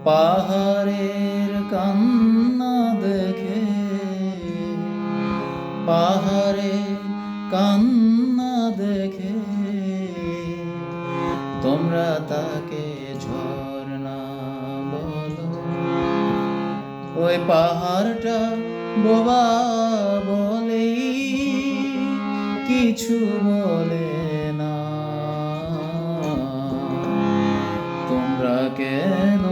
পাহাড়ের কান্না দেখে, পাহাড়ের কান্না দেখে তোমরা তাকে ঝর্ণা বলো। ওই পাহাড়টা বোবা বলেই কিছু বলে না। তোমরা কেন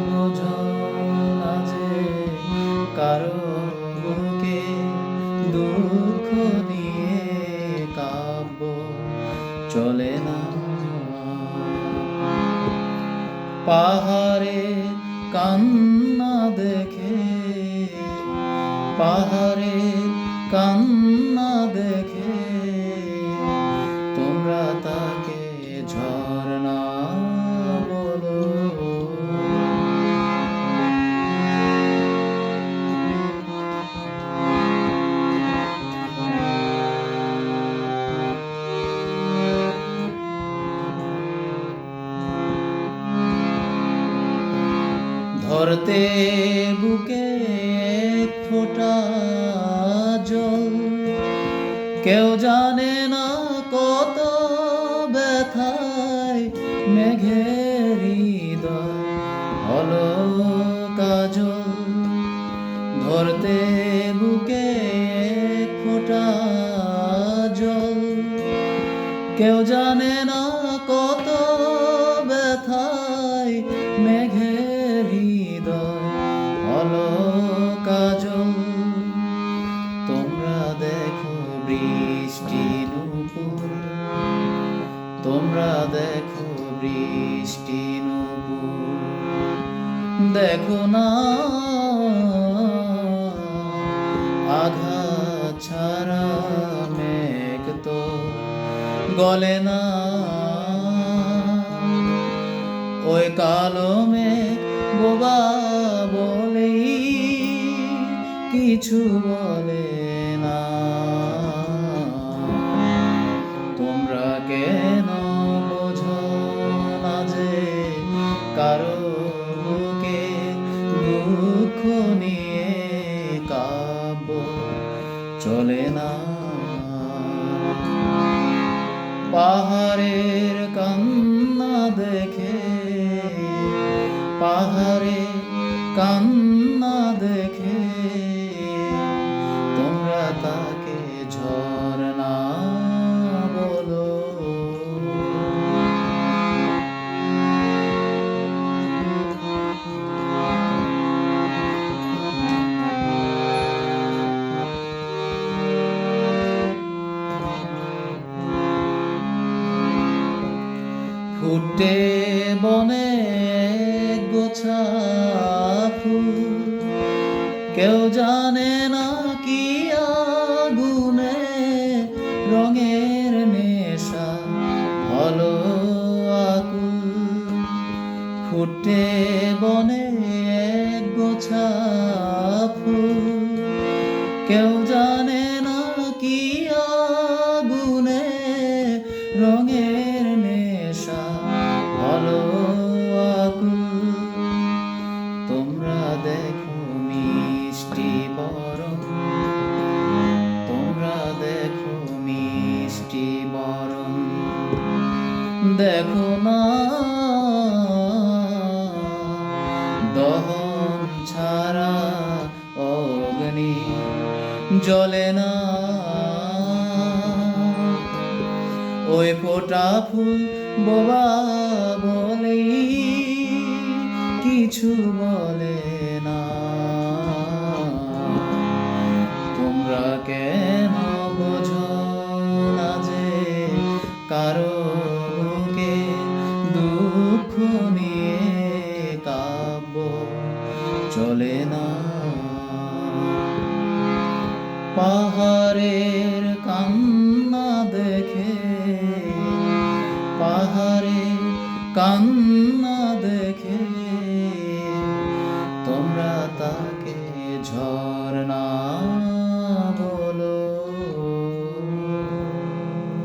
বোঝো না যে কারো বুকে দুঃখ নিয়ে কাব্য চলে না। পাহাড়ে কান্না দেখে, পাহাড়ে কান্না দেখে তোমরা তাকে ঝর্ণা বলো। ধরতে বুকে এক ফোঁটা জল, কেউ জানে না কত ব্যথায় মেঘের হৃদয় হলো কাজল। ধরতে বুকে এক ফোঁটা জল, কেউ জানে না কত ব্যথায় মেঘের হৃদয় হলো কাজল। তোমরা দেখো বৃষ্টি নূপুর, তোমরা দেখো বৃষ্টি নূপুর, দেখো না আঘাত ছাড়া মেঘ তো গলে না। ওই কালো মেঘ বোবা বলেই কিছু বলে না। তোমরা কেন বোঝো না যে কারো বুকে দুঃখ নিয়ে কাব্য চলে না। পাহাড়ের কান্না দেখে, পাহাড়ের কান্না দেখে তোমরা তাকে ঝর্ণা বলো। ফুটে বনে গোছা ফুল, কেউ জানে না কি আগুনে রঙের নেশা হলো আকুল। ফুটে বনে গোছা ফুল, কেউ জানে না কি আগুনে রঙের নেশা হলো আকুল। তোমরা দেখো মিষ্টি বরণ, তোমরা দেখো মিষ্টি বরণ, দেখো না দহন ছাড়া অগ্নি জ্বলে না। ওই ফোঁটা ফুল বোবা বলেই কিছু বলে না। তোমরা কেন বোঝো না যে কারো বুকে দুঃখ নিয়ে কাব্য চলে না। পাহাড়ের কান্না দেখে, পাহাড়ের কান্না